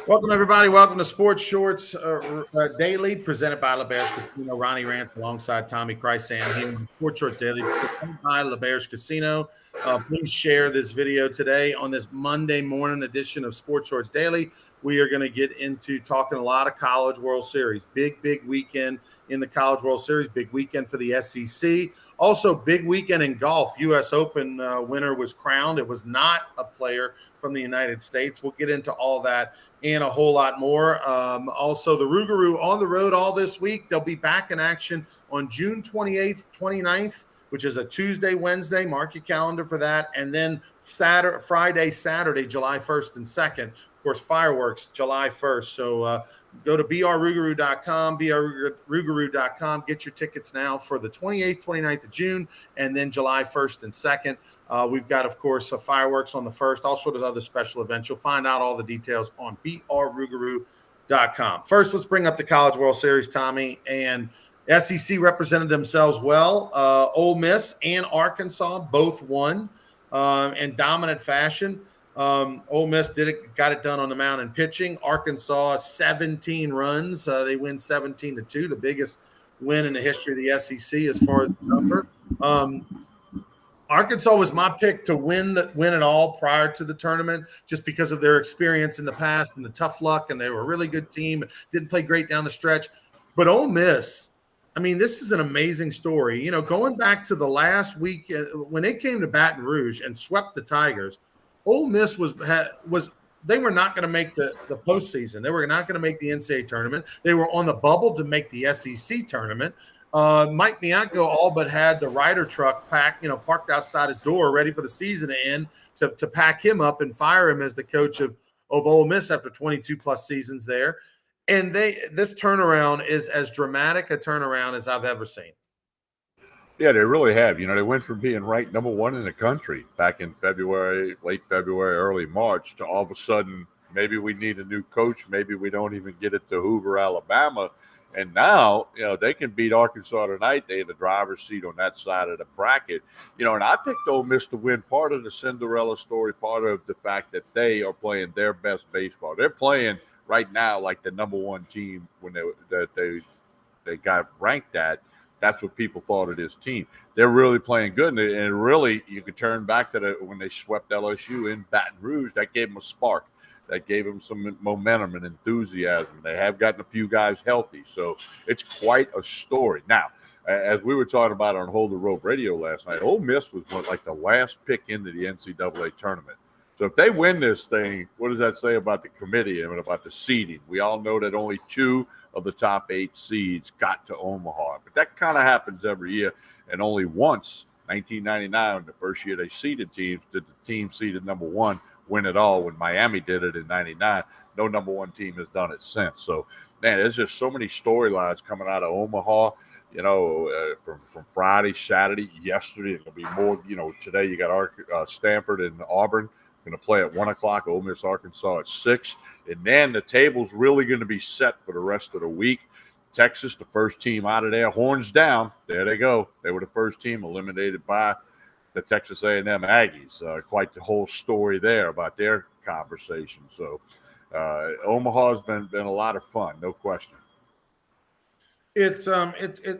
Welcome, everybody. Welcome to Sports Shorts Daily, presented by LeBears Casino. Ronnie Rance alongside Tommy Chrysan here on Sports Shorts Daily, presented by LeBears Casino. Please share this video today on this Monday morning edition of Sports Shorts Daily. We are going to get into talking a lot of College World Series. Big weekend in the College World Series. Big weekend for the SEC. Also, big weekend in golf. U.S. Open winner was crowned. It was not a player from the United States. We'll get into all that and a whole lot more. Also, the Rougarou on the road all this week. They'll be back in action on June 28th, 29th, which is a Tuesday, Wednesday. Mark your calendar for that. And then Friday, Saturday, July 1st and 2nd. Of course, fireworks, July 1st. So go to brrougarou.com, brrougarou.com. Get your tickets now for the 28th, 29th of June, and then July 1st and 2nd. We've got, of course, fireworks on the 1st, all sorts of other special events. You'll find out all the details on brrougarou.com. First, let's bring up the College World Series, Tommy. And SEC represented themselves well. Ole Miss and Arkansas both won in dominant fashion. Ole Miss got it done on the mound in pitching. Arkansas, 17 runs. They win 17-2, the biggest win in the history of the SEC as far as the number. Arkansas was my pick to win it all prior to the tournament, just because of their experience in the past and the tough luck, and they were a really good team. Didn't play great down the stretch. But Ole Miss, I mean, this is an amazing story. You know, going back to the last week when they came to Baton Rouge and swept the Tigers, Ole Miss was they were not going to make the postseason. They were not going to make the NCAA tournament. They were on the bubble to make the SEC tournament. Mike Bianco all but had the Ryder truck parked outside his door, ready for the season to end, to pack him up and fire him as the coach of Ole Miss after 22 plus seasons there. And this turnaround is as dramatic a turnaround as I've ever seen. Yeah, they really have. You know, they went from being ranked number one in the country back in February, late February, early March, to all of a sudden, maybe we need a new coach. Maybe we don't even get it to Hoover, Alabama. And now, you know, they can beat Arkansas tonight. They had the driver's seat on that side of the bracket. You know, and I picked Ole Miss to win. Part of the Cinderella story, part of the fact that they are playing their best baseball. They're playing right now like the number one team when they got ranked at. That's what people thought of this team. They're really playing good. And really, you could turn back to when they swept LSU in Baton Rouge. That gave them a spark. That gave them some momentum and enthusiasm. They have gotten a few guys healthy. So it's quite a story. Now, as we were talking about on Hold the Rope Radio last night, Ole Miss was like the last pick into the NCAA tournament. So if they win this thing, what does that say about the committee and about the seeding? We all know that only 2 of the top 8 seeds got to Omaha. But that kind of happens every year. And only once, 1999, the first year they seeded teams, did the team seeded number 1 win it all. When Miami did it in 99, no number 1 team has done it since. So, man, there's just so many storylines coming out of Omaha. You know, from Friday, Saturday, yesterday, there'll be more. You know, today you got Stanford and Auburn going to play at 1 o'clock. Ole Miss, Arkansas at 6. And then the table's really going to be set for the rest of the week. Texas, the first team out of there, horns down. There they go. They were the first team eliminated by the Texas A&M Aggies. Quite the whole story there about their conversation. So Omaha's been a lot of fun, no question. It's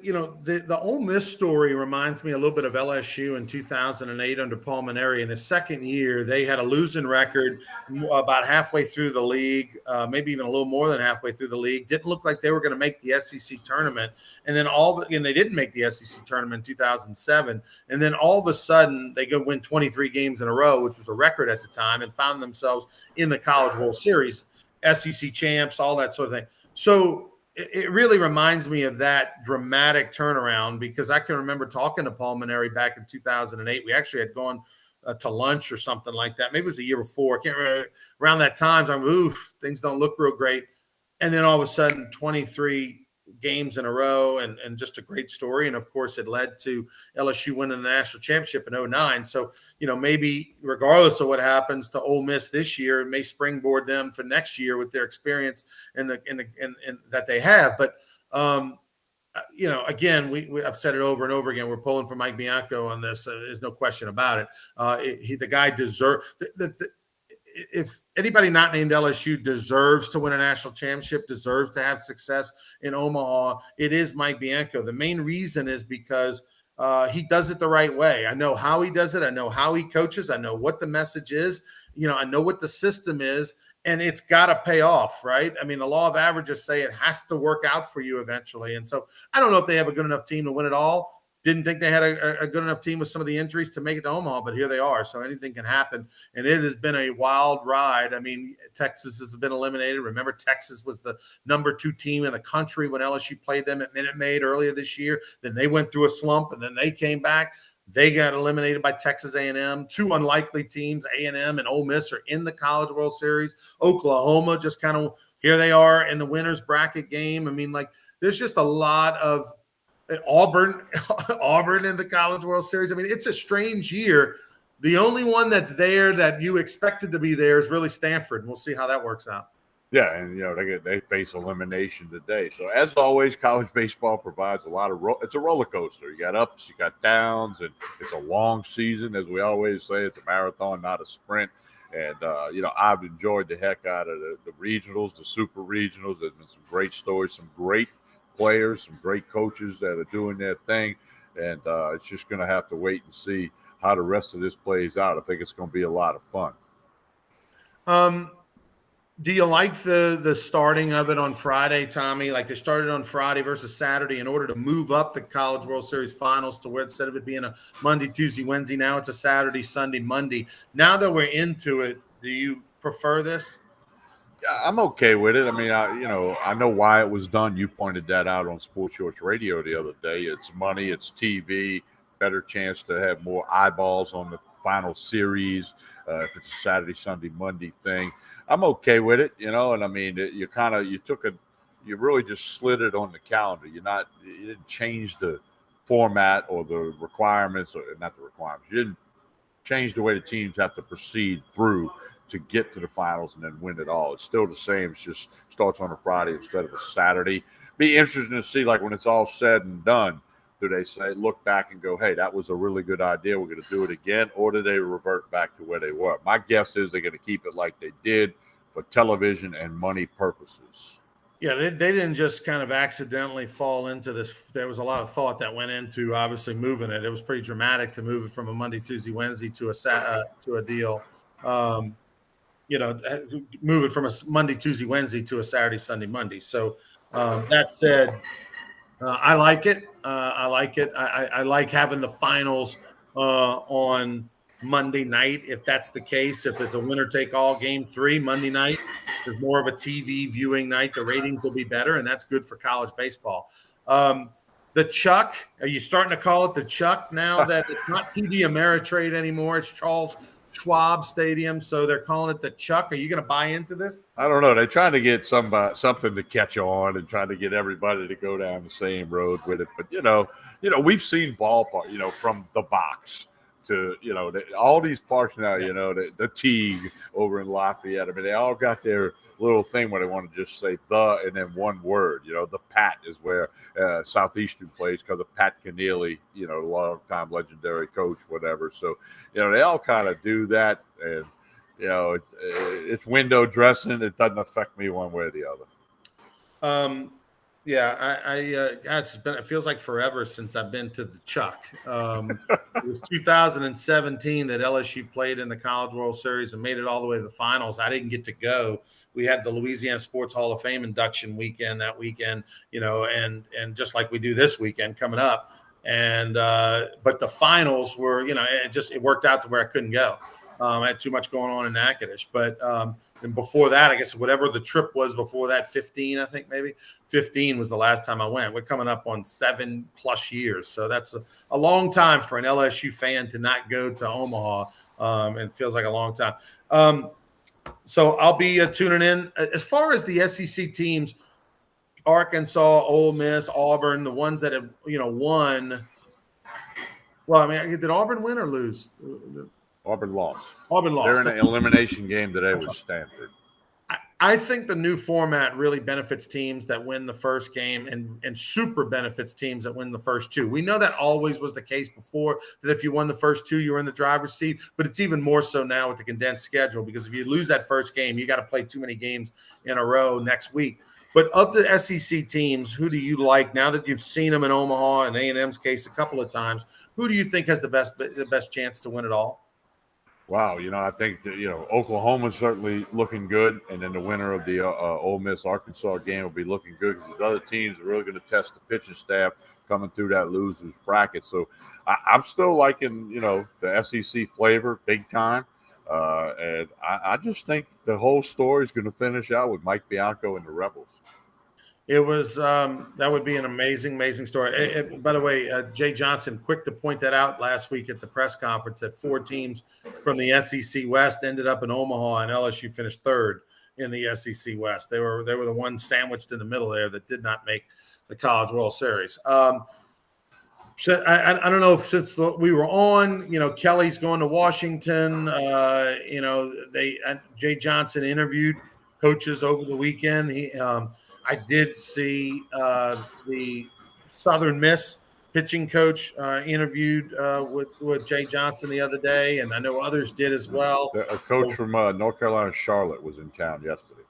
you know, the Ole Miss story reminds me a little bit of LSU in 2008 under Paul Mainieri. In his second year, they had a losing record about halfway through the league, maybe even a little more than halfway through the league. Didn't look like they were going to make the SEC tournament, and then they didn't make the SEC tournament in 2007. And then all of a sudden, they go win 23 games in a row, which was a record at the time, and found themselves in the College World Series, SEC champs, all that sort of thing. So it really reminds me of that dramatic turnaround, because I can remember talking to Paul Mainieri back in 2008. We actually had gone to lunch or something like that. Maybe it was a year before. I can't remember. Around that time, I'm things don't look real great. And then all of a sudden, 23 games in a row, and just a great story. And of course, it led to LSU winning the national championship in 2009. So, you know, maybe regardless of what happens to Ole Miss this year, it may springboard them for next year with their experience and that they have. But you know, again, I've said it over and over again. We're pulling for Mike Bianco on this. There's no question about it. The guy deserves. if anybody not named LSU deserves to win a national championship, deserves to have success in Omaha, it is Mike Bianco. The main reason is because he does it the right way. I know how he does it. I know how he coaches. I know what the message is. I know what the system is, and it's got to pay off, right? I mean, the law of averages say it has to work out for you eventually. And so I don't know if they have a good enough team to win it all. Didn't think they had a good enough team with some of the injuries to make it to Omaha, but here they are. So anything can happen. And it has been a wild ride. I mean, Texas has been eliminated. Remember, Texas was the number 2 team in the country when LSU played them at Minute Maid earlier this year. Then they went through a slump, and then they came back. They got eliminated by Texas A&M. 2 unlikely teams, A&M and Ole Miss, are in the College World Series. Oklahoma just kind of, here they are in the winner's bracket game. I mean, like, there's just a lot of Auburn in the College World Series. I mean, it's a strange year. The only one that's there that you expected to be there is really Stanford. We'll see how that works out. Yeah, and they face elimination today. So as always, college baseball provides a lot of it's a roller coaster. You got ups, you got downs, and it's a long season. As we always say, it's a marathon, not a sprint. And I've enjoyed the heck out of the regionals, the super regionals. There's been some great stories, some great players, some great coaches that are doing their thing, and it's just going to have to wait and see how the rest of this plays out. I think it's going to be a lot of fun. Do you like the starting of it on Friday, Tommy? Like, they started on Friday versus Saturday in order to move up the College World Series finals to where instead of it being a Monday, Tuesday, Wednesday, now it's a Saturday, Sunday, Monday. Now that we're into it, do you prefer this? I'm okay with it. I mean, I know why it was done. You pointed that out on Sports Shorts Radio the other day. It's money, it's TV, better chance to have more eyeballs on the final series if it's a Saturday, Sunday, Monday thing. I'm okay with it, and I mean, you really just slid it on the calendar. You didn't change the format or the requirements, or not the requirements. You didn't change the way the teams have to proceed through to get to the finals and then win it all. It's still the same. It just starts on a Friday instead of a Saturday. Be interesting to see, like, when it's all said and done, do they say, look back and go, hey, that was a really good idea, we're going to do it again, or do they revert back to where they were? My guess is they're going to keep it like they did for television and money purposes. Yeah, they didn't just kind of accidentally fall into this. There was a lot of thought that went into obviously moving it. It was pretty dramatic to move it from a Monday, Tuesday, Wednesday to a deal. Move it from a Monday, Tuesday, Wednesday to a Saturday, Sunday, Monday. So that said, I like it. I like having the finals on Monday night, if that's the case. If it's a winner-take-all game 3 Monday night, there's more of a TV viewing night. The ratings will be better, and that's good for college baseball. The Chuck, are you starting to call it the Chuck now that it's not TD Ameritrade anymore? It's Charles Schwab Stadium, so they're calling it the Chuck. Are you going to buy into this? I don't know. They're trying to get something to catch on and trying to get everybody to go down the same road with it. But we've seen ballpark, from the box to all these parks now. The Teague over in Lafayette. I mean, they all got their little thing where they want to just say the and then one word. The Pat is where Southeastern plays because of Pat Keneally, long-time legendary coach, whatever. So, they all kind of do that, and it's window dressing. It doesn't affect me one way or the other. It feels like forever since I've been to the Chuck. It was 2017 that LSU played in the College World Series and made it all the way to the finals. I didn't get to go. We had the Louisiana Sports Hall of Fame induction weekend that weekend, and just like we do this weekend coming up. And but the finals were, it worked out to where I couldn't go. I had too much going on in Natchitoches. But and before that, I guess whatever the trip was before that, 15, I think maybe 15 was the last time I went. We're coming up on 7+ years. So that's a long time for an LSU fan to not go to Omaha. And feels like a long time. So I'll be tuning in. As far as the SEC teams, Arkansas, Ole Miss, Auburn, the ones that have, won. Well, I mean, did Auburn win or lose? Auburn lost. Auburn lost. They're in an elimination game today with Stanford. I think the new format really benefits teams that win the first game and super benefits teams that win the first two. We know that always was the case before, that if you won the first two, you were in the driver's seat, but it's even more so now with the condensed schedule, because if you lose that first game, you got to play too many games in a row next week. But of the SEC teams, who do you like now that you've seen them in Omaha and A&M's case a couple of times? Who do you think has the best chance to win it all? Wow, I think that Oklahoma's certainly looking good, and then the winner of the Ole Miss Arkansas game will be looking good because the other teams are really going to test the pitching staff coming through that losers bracket. So I'm still liking the SEC flavor big time, and I just think the whole story is going to finish out with Mike Bianco and the Rebels. It was that would be an amazing story. By the way, Jay Johnson, quick to point that out last week at the press conference, that 4 teams from the SEC West ended up in Omaha, and LSU finished 3rd in the SEC West. They were the one sandwiched in the middle there that did not make the College World Series. So I don't know if since we were on, Kelly's going to Washington. Jay Johnson interviewed coaches over the weekend. I did see the Southern Miss pitching coach interviewed with Jay Johnson the other day, and I know others did as well. A coach from North Carolina, Charlotte, was in town yesterday.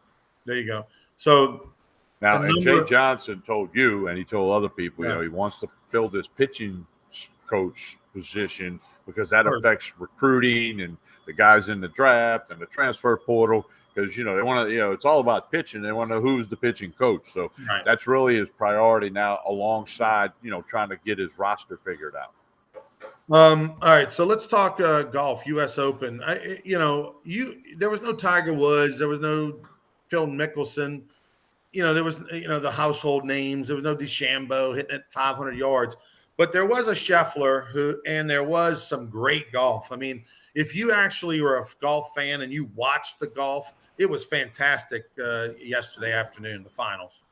There you go. So now, and Jay Johnson told you, and he told other people, he wants to fill this pitching coach position because that affects recruiting and the guys in the draft and the transfer portal. Because they want to, it's all about pitching. They want to know who's the pitching coach. So that's really his priority now, alongside trying to get his roster figured out. All right, so let's talk golf. U.S. Open. There was no Tiger Woods. There was no Phil Mickelson. There was the household names. There was no DeChambeau hitting at 500 yards. But there was a Scheffler and there was some great golf. I mean, if you actually were a golf fan and you watched the golf, it was fantastic yesterday afternoon, the finals.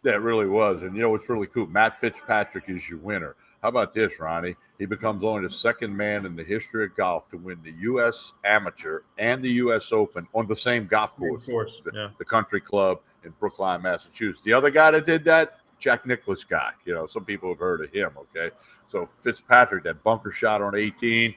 Yeah, it really was. And what's really cool, Matt Fitzpatrick is your winner. How about this, Ronnie? He becomes only the second man in the history of golf to win the U.S. Amateur and the U.S. Open on the same golf course, the Country Club in Brookline, Massachusetts. The other guy that did that, Jack Nicklaus guy. Some people have heard of him, okay? So Fitzpatrick, that bunker shot on 18,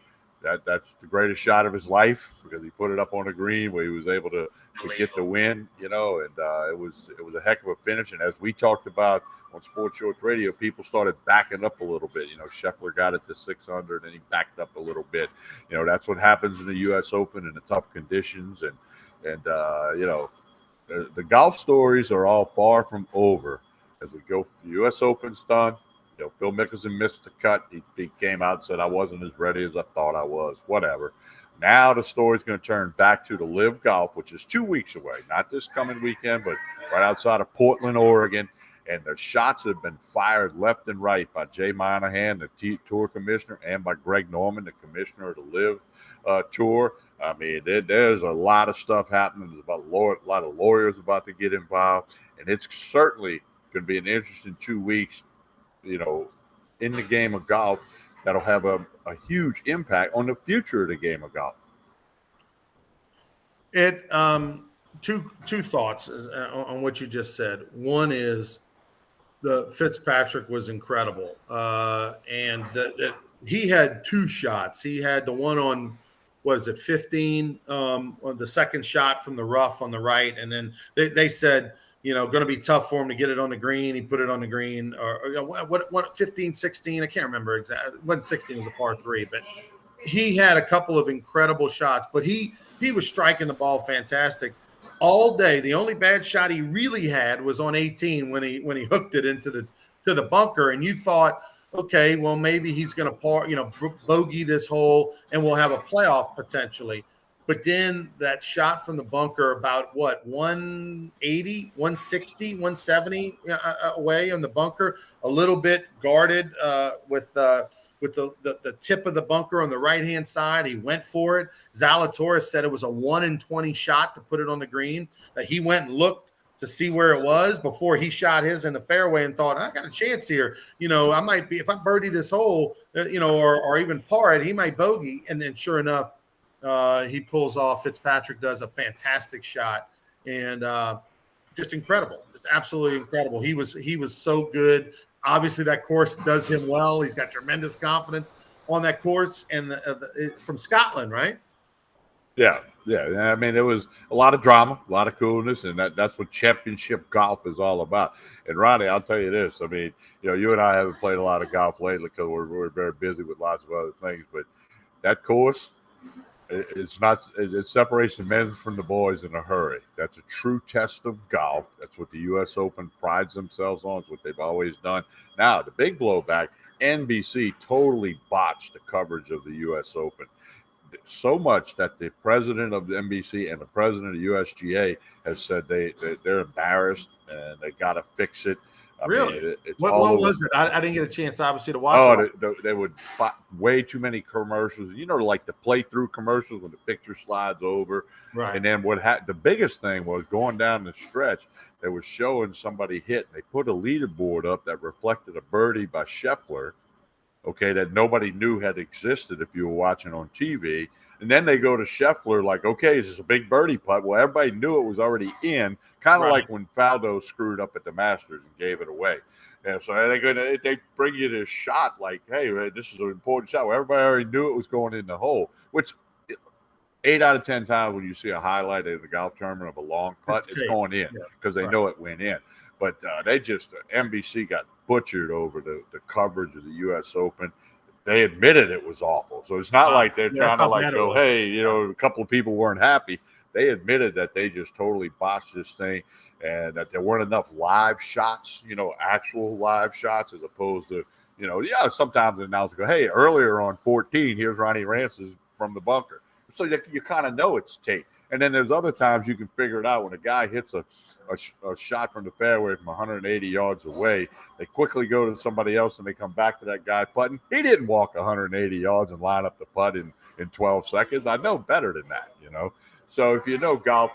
that's the greatest shot of his life because he put it up on the green where he was able to get the win, and it was a heck of a finish. And as we talked about on Sports Shorts Radio, people started backing up a little bit. Scheffler got it to 600 and he backed up a little bit. That's what happens in the U.S. Open in the tough conditions. And the golf stories are all far from over as we go. The U.S. Open's done. Phil Mickelson missed the cut. He came out and said, I wasn't as ready as I thought I was. Whatever. Now the story's going to turn back to the Live Golf, which is 2 weeks away. Not this coming weekend, but right outside of Portland, Oregon. And the shots have been fired left and right by Jay Monahan, the tour commissioner, and by Greg Norman, the commissioner of the Live Tour. I mean, there's a lot of stuff happening. There's a lot of lawyers about to get involved. And it's certainly going to be an interesting 2 weeks, in the game of golf that'll have a huge impact on the future of the game of golf. Two thoughts on what you just said. One is the Fitzpatrick was incredible, and he had 2 shots. He had the one on 15 on the second shot from the rough on the right, and then they said, going to be tough for him to get it on the green. He put it on the green, or what 15, 16, I can't remember exactly. It wasn't 16, it was a par 3, but he had a couple of incredible shots, but he was striking the ball fantastic all day. The only bad shot he really had was on 18 when he hooked it into the bunker, and you thought, okay, well, maybe he's going to bogey this hole and we'll have a playoff potentially. But then that shot from the bunker about 180, 160, 170 away on the bunker, a little bit guarded with the tip of the bunker on the right-hand side. He went for it. Zalatoris said it was a 1 in 20 shot to put it on the green, that he went and looked to see where it was before he shot his in the fairway and thought, I got a chance here. I might be, if I birdie this hole, or even par it, he might bogey. And then sure enough, he pulls off. Fitzpatrick does a fantastic shot. and just incredible, just absolutely incredible. He was so good. Obviously, that course does him well. He's got tremendous confidence on that course, and from Scotland, right? Yeah, yeah. I mean, it was a lot of drama, a lot of coolness, and that's what championship golf is all about. And Ronnie, I'll tell you this: I mean, you and I haven't played a lot of golf lately because we're very busy with lots of other things. But that course, it separates the men from the boys in a hurry. That's a true test of golf. That's what the U.S. Open prides themselves on. It's what they've always done. Now, the big blowback: NBC totally botched the coverage of the U.S. Open. So much that the president of the NBC and the president of the USGA has said they're embarrassed and they got to fix it. I Really? mean, it's what was it? I didn't get a chance, obviously, to watch it. They would way too many commercials. Like the playthrough commercials when the picture slides over. Right. And then the biggest thing was going down the stretch. They were showing somebody hit. And they put a leaderboard up that reflected a birdie by Scheffler. Okay, that nobody knew had existed if you were watching on TV. And then they go to Scheffler like, okay, this is a big birdie putt. Well, everybody knew it was already in, kind of like when Faldo screwed up at the Masters and gave it away. And so they bring you this shot like, hey, this is an important shot. Well, everybody already knew it was going in the hole, which 8 out of 10 times when you see a highlight of the golf tournament of a long putt, it's going in because they know it went in. But NBC got butchered over the coverage of the U.S. Open. They admitted it was awful. So it's not like they're trying to go, hey, a couple of people weren't happy. They admitted that they just totally botched this thing and that there weren't enough live shots, actual live shots as opposed to, sometimes the announcers go, hey, earlier on 14, here's Ronnie Rance's from the bunker. So you kind of know it's tape. And then there's other times you can figure it out when a guy hits a shot from the fairway from 180 yards away. They quickly go to somebody else and they come back to that guy putting. He didn't walk 180 yards and line up the putt in 12 seconds. I know better than that, So if you know golf,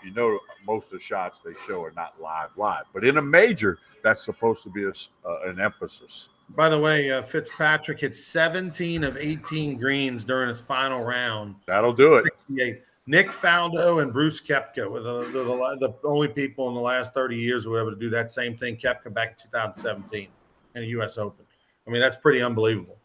most of the shots they show are not live. But in a major, that's supposed to be an emphasis. By the way, Fitzpatrick hit 17 of 18 greens during his final round. That'll do it. 68. Nick Faldo and Bruce Koepka were the only people in the last 30 years who were able to do that same thing. Koepka back in 2017 in the U.S. Open. I mean, that's pretty unbelievable.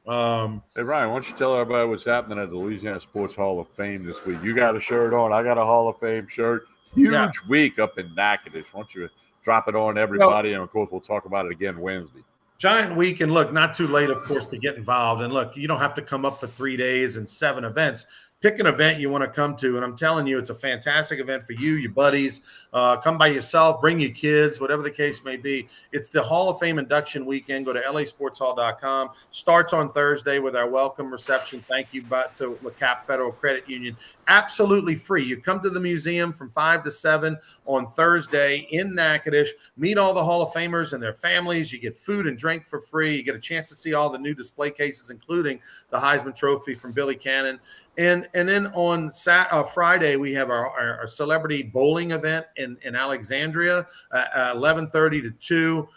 Hey, Ryan, why don't you tell everybody what's happening at the Louisiana Sports Hall of Fame this week? You got a shirt on. I got a Hall of Fame shirt. Huge week up in Natchitoches. Why don't you drop it on everybody? And, of course, we'll talk about it again Wednesday. Giant week, and look, not too late, of course, to get involved. And look, you don't have to come up for 3 days and 7 events. Pick an event you want to come to, and I'm telling you, it's a fantastic event for you, your buddies. Come by yourself, bring your kids, whatever the case may be. It's the Hall of Fame induction weekend. Go to lasportshall.com. Starts on Thursday with our welcome reception. Thank you to LeCap Federal Credit Union. Absolutely free. You come to the museum from 5 to 7 on Thursday in Natchitoches. Meet all the Hall of Famers and their families. You get food and drink for free. You get a chance to see all the new display cases, including the Heisman Trophy from Billy Cannon. And then on Friday, we have our celebrity bowling event in Alexandria, 11:30 to 2.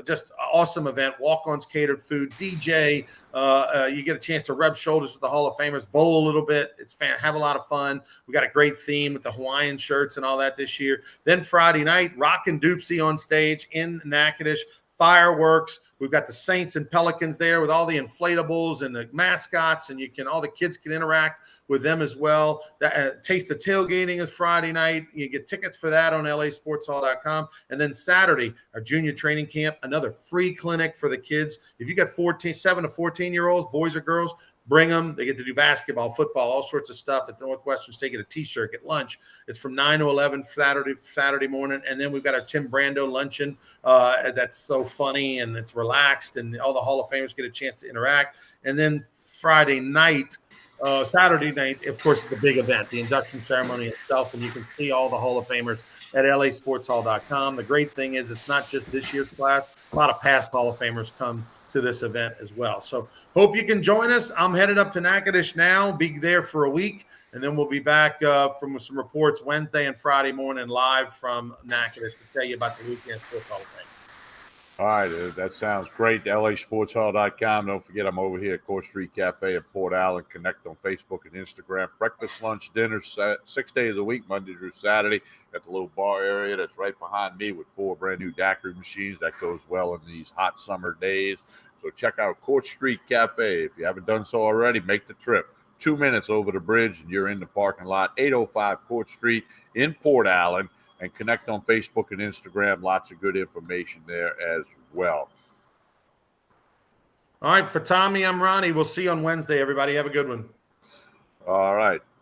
Just awesome event. Walk-ons, catered food, DJ. You get a chance to rub shoulders with the Hall of Famers, bowl a little bit. Have a lot of fun. We got a great theme with the Hawaiian shirts and all that this year. Then Friday night, Rockin' Doopsie on stage in Natchitoches. Fireworks. We've got the Saints and Pelicans there with all the inflatables and the mascots, and all the kids can interact with them as well. Taste of Tailgating is Friday night. You get tickets for that on lasportshall.com. And then Saturday, our junior training camp, another free clinic for the kids. If you got 7 to 14-year-olds, boys or girls, bring them. They get to do basketball, football, all sorts of stuff at Northwestern State. Get a T-shirt, get lunch. It's from 9 to 11 Saturday morning. And then we've got our Tim Brando luncheon. That's so funny and it's relaxed, and all the Hall of Famers get a chance to interact. And then Saturday night, of course, is the big event, the induction ceremony itself. And you can see all the Hall of Famers at lasportshall.com. The great thing is it's not just this year's class. A lot of past Hall of Famers come to this event as well. So hope you can join us. I'm headed up to Natchitoches now, be there for a week, and then we'll be back from some reports Wednesday and Friday morning live from Natchitoches to tell you about the Louisiana Sports Hall of Fame. All right, that sounds great. LASportshall.com. Don't forget, I'm over here at Court Street Cafe at Port Allen. Connect on Facebook and Instagram. Breakfast, lunch, dinner, 6 days a week, Monday through Saturday. Got the little bar area that's right behind me with 4 brand new daiquiri machines. That goes well in these hot summer days. So check out Court Street Cafe. If you haven't done so already, make the trip. 2 minutes over the bridge, and you're in the parking lot. 805 Court Street in Port Allen. And connect on Facebook and Instagram. Lots of good information there as well. All right, for Tommy, I'm Ronnie. We'll see you on Wednesday, everybody. Have a good one. All right.